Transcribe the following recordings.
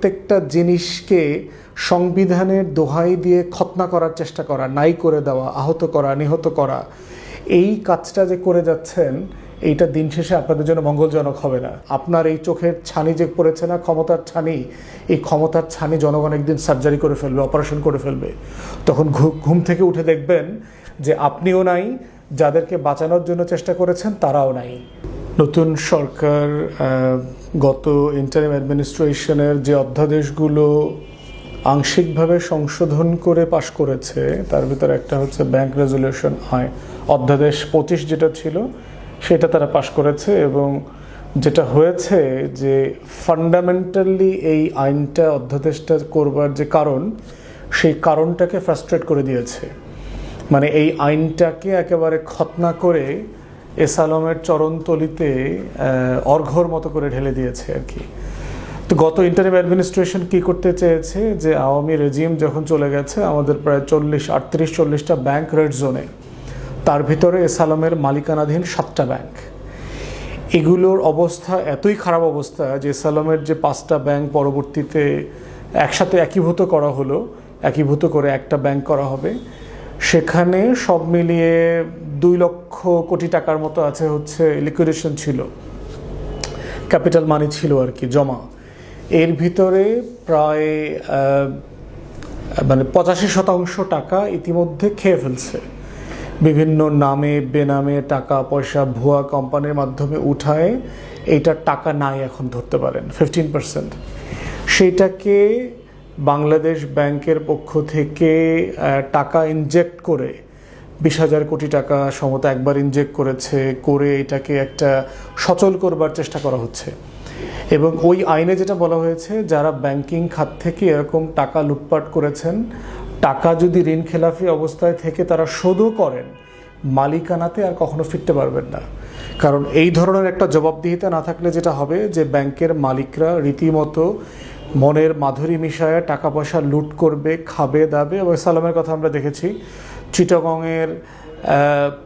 প্রত্যেকটা জিনিসকে সংবিধানের দোহাই দিয়ে খতনা করার চেষ্টা করা, নাই করে দেওয়া, আহত করা, নিহত করা, এই কাজটা যে করে যাচ্ছেন, এইটা দিন শেষে আপনাদের জন্য মঙ্গলজনক হবে না। আপনার এই চোখের ছানি যে পড়েছে না, ক্ষমতার ছানি, এই ক্ষমতার ছানি জনগণ একদিন সার্জারি করে ফেলবে, অপারেশন করে ফেলবে। তখন ঘুম থেকে উঠে দেখবেন যে আপনিও নাই, যাদেরকে বাঁচানোর জন্য চেষ্টা করেছেন তারাও নাই। নতুন সরকার গত ইন্টারিম অ্যাডমিনিস্ট্রেশনের যে অধ্যাদেশগুলো আংশিকভাবে সংশোধন করে পাশ করেছে, তার ভিতরে একটা হচ্ছে ব্যাংক রেজুলেশন অধ্যাদেশ 25 যেটা ছিল সেটা তারা পাশ করেছে। এবং যেটা হয়েছে যে ফান্ডামেন্টালি এই আইনটা, অধ্যাদেশটা করবার যে কারণ, সেই কারণটাকে ফ্রাস্ট্রেট করে দিয়েছে। মানে এই আইনটাকে একেবারে খতনা করে এস আলমের চরণতলিতে অর্ঘ্যর মতো করে ঢেলে দিয়েছে আর কি। তো গত ইন্টারিম অ্যাডমিনিস্ট্রেশন কী করতে চেয়েছে, যে আওয়ামী রেজিম যখন চলে গেছে, আমাদের প্রায় 38-40টা ব্যাংক রেড জোনে, তার ভিতরে এস আলমের মালিকানাধীন 7টা ব্যাংক। এগুলোর অবস্থা এতই খারাপ অবস্থা যে এস আলমের যে 5টা ব্যাংক পরবর্তীতে একসাথে একীভূত করা হলো, একীভূত করে একটা ব্যাংক করা হবে। সেখানে সব মিলিয়ে 2 লক্ষ কোটি টাকার মতো আছে হচ্ছে লিকুইডেশন ছিল, ক্যাপিটাল মানি ছিল আর কি জমা। এর ভিতরে প্রায় 85% টাকা ইতিমধ্যে খেয়ে ফেলছে, বিভিন্ন নামে বেনামে টাকা পয়সা ভুয়া কোম্পানির মাধ্যমে উঠায়। এইটার টাকা নাই এখন ধরতে পারেন 15%। সেইটাকে বাংলাদেশ ব্যাংকের পক্ষ থেকে টাকা ইনজেক্ট করে 20,000 কোটি টাকা সমত একবার ইনজেক্ট করেছে, করে এটাকে একটা সচল করবার চেষ্টা করা হচ্ছে। এবং ওই আইনে যেটা বলা হয়েছে, যারা ব্যাংকিং খাত থেকে এরকম টাকা লুটপাট করেছেন, টাকা যদি ঋণ খেলাফি অবস্থায় থেকে তারা শোধও করেন, মালিকানাতে আর কখনো ফিরতে পারবেন না। কারণ এই ধরনের একটা জবাবদিহিতা না থাকলে যেটা হবে যে ব্যাংকের মালিকরা রীতিমতো মনের মাধুরী মিশায় টাকা পয়সা লুট করবে, খাবে দাবে। এবং সালামের কথা আমরা দেখেছি, চিটাগংয়ের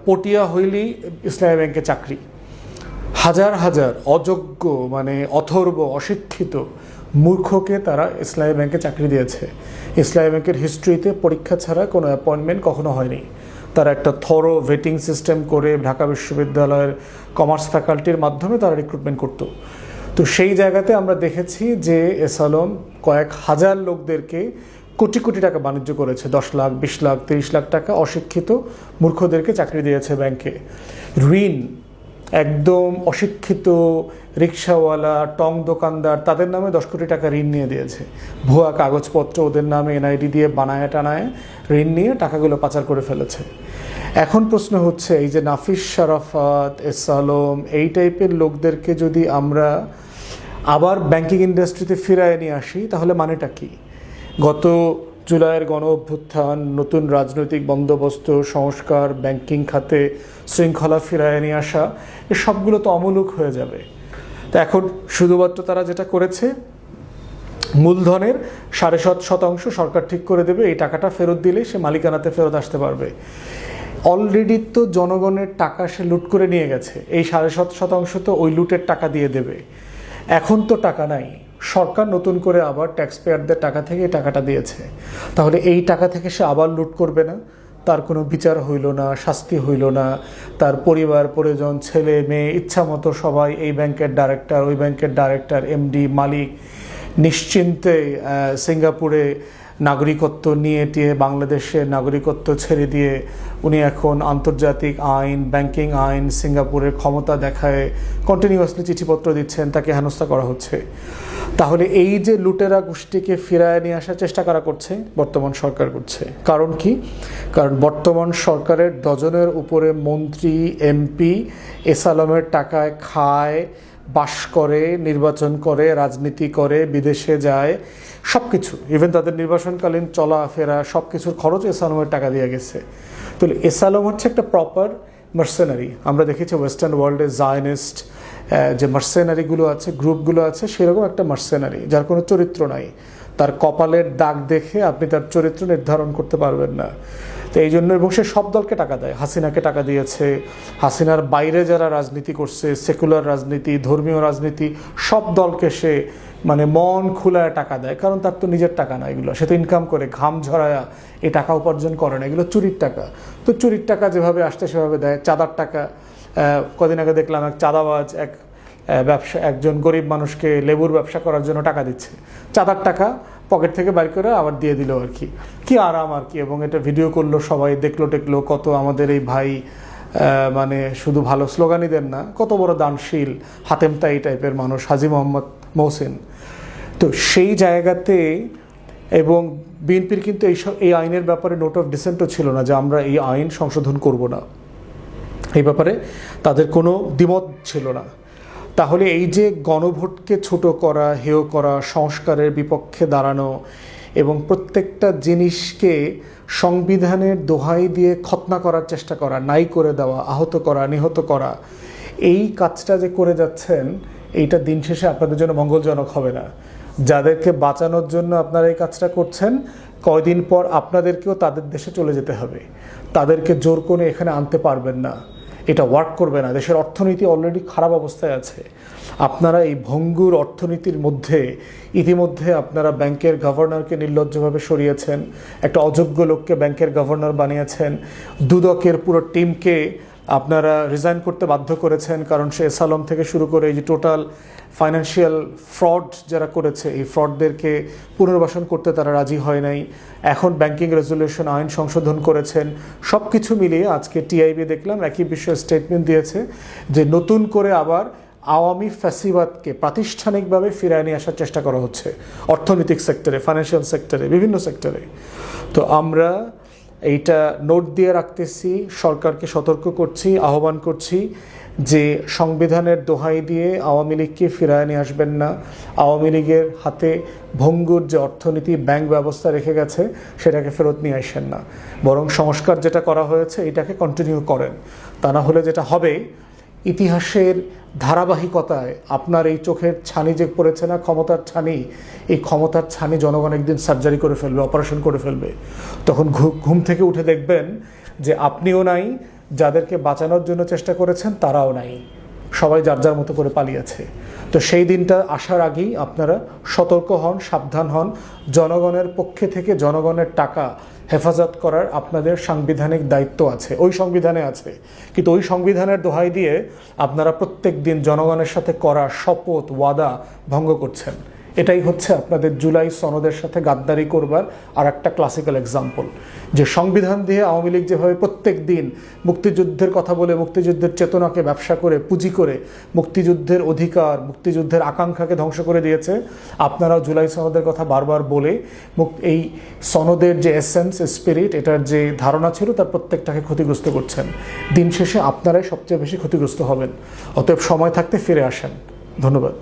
পটিয়া হইলি ইসলামী ব্যাংকে চাকরি, হাজার হাজার অযোগ্য মানে অথর্ব অশিক্ষিত মূর্খকে তারা ইসলামী ব্যাংকে চাকরি দিয়েছে। ইসলামী ব্যাংকের হিস্ট্রিতে পরীক্ষা ছাড়া কোনো অ্যাপয়েন্টমেন্ট কখনো হয়নি। তারা একটা থরো ভেটিং সিস্টেম করে ঢাকা বিশ্ববিদ্যালয়ের কমার্স ফ্যাকাল্টির মাধ্যমে তারা রিক্রুটমেন্ট করতো। তো সেই জায়গাতে আমরা দেখেছি যে এস আলম কয়েক হাজার লোকদেরকে কোটি কোটি টাকা বাণিজ্য করেছে, 10 লাখ 20 লাখ 30 লাখ টাকা অশিক্ষিত মূর্খদেরকে চাকরি দিয়েছে ব্যাংকে। ঋণ একদম অশিক্ষিত রিক্সাওয়ালা টং দোকানদার, তাদের নামে 10 কোটি টাকা ঋণ নিয়ে দিয়েছে। ভুয়া কাগজপত্র ওদের নামে এনআইডি দিয়ে বানায় টানায় ঋণ নিয়ে টাকাগুলো পাচার করে ফেলেছে। এখন প্রশ্ন হচ্ছে, এই যে নাফিস শারাফাত, এস আলম, এই টাইপের লোকদেরকে যদি আমরা আবার ব্যাংকিং ইন্ডাস্ট্রিতে ফিরায় নিয়ে আসি, তাহলে মানেটা কি? গত জুলাইয়ের গণ অভ্যুত্থান, নতুন রাজনৈতিক বন্দোবস্ত, সংস্কার, ব্যাংকিং খাতে শৃঙ্খলা ফিরায় নিয়ে আসা, এ সবগুলো তো অমূলক হয়ে যাবে। তো এখন শুধুমাত্র তারা যেটা করেছে, মূলধনের 7.5% সরকার ঠিক করে দেবে, এই টাকাটা ফেরত দিলে সে মালিকানাতে ফেরত আসতে পারবে। অলরেডি তো জনগণের টাকা সে লুট করে নিয়ে গেছে, এই 7.5% তো ওই লুটের টাকা দিয়ে দেবে। এখন তো টাকা নাই, সরকার নতুন করে আবার ট্যাক্স পেয়ারদের টাকা থেকে এই টাকাটা দিয়েছে। তাহলে এই টাকা থেকে সে আবার লুট করবে না? তার কোনো বিচার হইল না, শাস্তি হইল না, তার পরিবার পরিজন ছেলে মেয়ে ইচ্ছা মতো সবাই এই ব্যাংকের ডাইরেক্টর, ওই ব্যাংকের ডাইরেক্টর, এমডি, মালিক নিশ্চিন্তে সিঙ্গাপুরে নাগরিকত্ব নিয়ে টিয়ে বাংলাদেশের নাগরিকত্ব ছেড়ে দিয়ে উনি এখন আন্তর্জাতিক আইন, ব্যাংকিং আইন, সিঙ্গাপুরের ক্ষমতা দেখায় কন্টিনিউয়াসলি চিঠিপত্র দিচ্ছেন, তাকে হেনস্থা করা হচ্ছে। তাহলে এই যে লুটেরা গোষ্ঠীকে ফিরায় নিয়ে আসার চেষ্টা করা করছে বর্তমান সরকার করছে। কারণ কি? কারণ বর্তমান সরকারের ডজনের উপরে মন্ত্রী, এমপি এস আলমের টাকায় খায়, বাস করে, নির্বাচন করে, রাজনীতি করে, বিদেশে যায়, সব কিছু, ইভেন তাদের নির্বাচনকালীন চলাফেরা সব কিছুর খরচ এস আলমের টাকা দিয়ে গেছে। তাহলে এস আলম হচ্ছে একটা প্রপার মার্সেনারি। আমরা দেখেছি ওয়েস্টার্ন ওয়ার্ল্ডে জায়নিস্ট যে মার্সেনারিগুলো আছে, গ্রুপগুলো আছে, সেরকম একটা মার্সেনারি যার কোনো চরিত্র নাই। তার কপালের দাগ দেখে আপনি তার চরিত্র নির্ধারণ করতে পারবেন না। তো এই জন্য, এবং সে সব দলকে টাকা দেয়। হাসিনাকে টাকা দিয়েছে, হাসিনার বাইরে যারা রাজনীতি করছে, সেকুলার রাজনীতি, ধর্মীয় রাজনীতি, সব দলকে সে মানে মন খুলায় টাকা দেয়, কারণ তার তো নিজের টাকা না এগুলো, সে তো ইনকাম করে ঘাম ঝরায়া এই টাকা উপার্জন করে না, এগুলো চুরির টাকা। তো চুরির টাকা যেভাবে আসতে সেভাবে দেয়। চাঁদার টাকা, কদিন আগে দেখলাম এক চাঁদাবাজ একজন গরিব মানুষকে লেবুর ব্যবসা করার জন্য টাকা দিচ্ছে, চাঁদার টাকা পকেট থেকে বাইর করে আবার দিয়ে দিল আর কি। কি আরাম আর কি। এবং এটা ভিডিও করলো, সবাই দেখলো টেকলো, কত আমাদের এই ভাই মানে শুধু ভালো স্লোগানই দেন না, কত বড় দানশীল হাতেম তাই টাইপের মানুষ হাজী মোহাম্মদ মহসিন। তো সেই জায়গাতে এবং বিএনপির কিন্তু এই আইনের ব্যাপারে নোট অফ ডিসেন্টও ছিল না যে আমরা এই আইন সংশোধন করব না, এই ব্যাপারে তাদের কোনো দ্বিমত ছিল না। তাহলে এই যে গণভোটকে ছোট করা, হেয় করা, সংস্কারের বিপক্ষে দাঁড়ানো এবং প্রত্যেকটা জিনিসকে সংবিধানের দোহাই দিয়ে খতনা করার চেষ্টা করা, নাই করে দেওয়া, আহত করা, নিহত করা, এই কাজটা যে করে যাচ্ছেন, এইটা দিন শেষে আপনাদের জন্য মঙ্গলজনক হবে না। যাদেরকে বাঁচানোর জন্য আপনারা এই কাজটা করছেন, কয়দিন পর আপনাদেরকেও তাদের দেশে চলে যেতে হবে, তাদেরকে জোর করে এখানে আনতে পারবেন না, এটা ওয়ার্ক করবে না। দেশের অর্থনীতি অলরেডি খারাপ অবস্থায় আছে। আপনারা এই ভঙ্গুর অর্থনীতির মধ্যে ইতিমধ্যে আপনারা ব্যাংকের গভর্নরকে নির্লজ্জভাবে সরিয়েছেন, একটা অযোগ্য লোককে ব্যাংকের গভর্নর বানিয়েছেন, দুদকের পুরো টিমকে আপনারা রিজাইন করতে বাধ্য করেছেন, কারণ সে এসালম থেকে শুরু করে এই যে টোটাল ফাইন্যান্সিয়াল ফ্রড যারা করেছে, এই ফ্রডদেরকে পুনর্বাসন করতে তারা রাজি হয় নাই। এখন ব্যাংকিং রেজুলেশন আইন সংশোধন করেছেন। সব কিছু মিলিয়ে আজকে টিআইবি দেখলাম একই বিষয়ে স্টেটমেন্ট দিয়েছে যে নতুন করে আবার আওয়ামী ফ্যাসিবাদকে প্রাতিষ্ঠানিকভাবে ফিরিয়ে নিয়ে আসার চেষ্টা করা হচ্ছে অর্থনৈতিক সেক্টরে, ফাইন্যান্সিয়াল সেক্টরে, বিভিন্ন সেক্টরে। তো আমরা এইটা নোট দিয়ে রাখতেছি, সরকারকে সতর্ক করছি, আহ্বান করছি যে সংবিধানের দোহাই দিয়ে আওয়ামী লীগকে ফিরায় নিয়ে আসবেন না। আওয়ামী লীগের হাতে ভঙ্গুর যে অর্থনীতি, ব্যাংক ব্যবস্থা রেখে গেছে, সেটাকে ফেরত নিয়ে আসেন না, বরং সংস্কার যেটা করা হয়েছে এটাকে কন্টিনিউ করেন। তা না হলে যেটা হবে, ইতিহাসের ধারাবাহিকতায় আপনার এই চোখের ছানি যে পড়েছে না, ক্ষমতার ছানি, এই ক্ষমতার ছানি জনগণ একদিন সার্জারি করে ফেলবে, অপারেশন করে ফেলবে। তখন ঘুম থেকে উঠে দেখবেন যে আপনিও নাই, যাদেরকে বাঁচানোর জন্য চেষ্টা করেছেন তারাও নাই, সবাই যার যার মতো করে পালিয়েছে। তো সেই দিনটা আসার আগেই আপনারা সতর্ক হন, সাবধান হন। জনগণের পক্ষে থেকে জনগণের টাকা হেফাজত করার আপনাদের সাংবিধানিক দায়িত্ব আছে, ওই সংবিধানে আছে। কিন্তু ওই সংবিধানের দোহাই দিয়ে আপনারা প্রত্যেক দিন জনগণের সাথে করা শপথ, ওয়াদা ভঙ্গ করছেন। এটাই হচ্ছে আপনাদের জুলাই সনদের সাথে গাদ্দারি করবার আর একটা ক্লাসিক্যাল এক্সাম্পল। যে সংবিধান দিয়ে আওয়ামী লীগ যেভাবে প্রত্যেক দিন মুক্তিযুদ্ধের কথা বলে, মুক্তিযুদ্ধের চেতনাকে ব্যবসা করে, পুঁজি করে মুক্তিযুদ্ধের অধিকার, মুক্তিযুদ্ধের আকাঙ্ক্ষাকে ধ্বংস করে দিয়েছে, আপনারাও জুলাই সনদের কথা বারবার বলে এই সনদের যে এসেন্স, স্পিরিট, এটার যে ধারণা ছিল তার প্রত্যেকটাকে ক্ষতিগ্রস্ত করছেন। দিন শেষে আপনারাই সবচেয়ে বেশি ক্ষতিগ্রস্ত হবেন। অতএব সময় থাকতে ফিরে আসেন। ধন্যবাদ।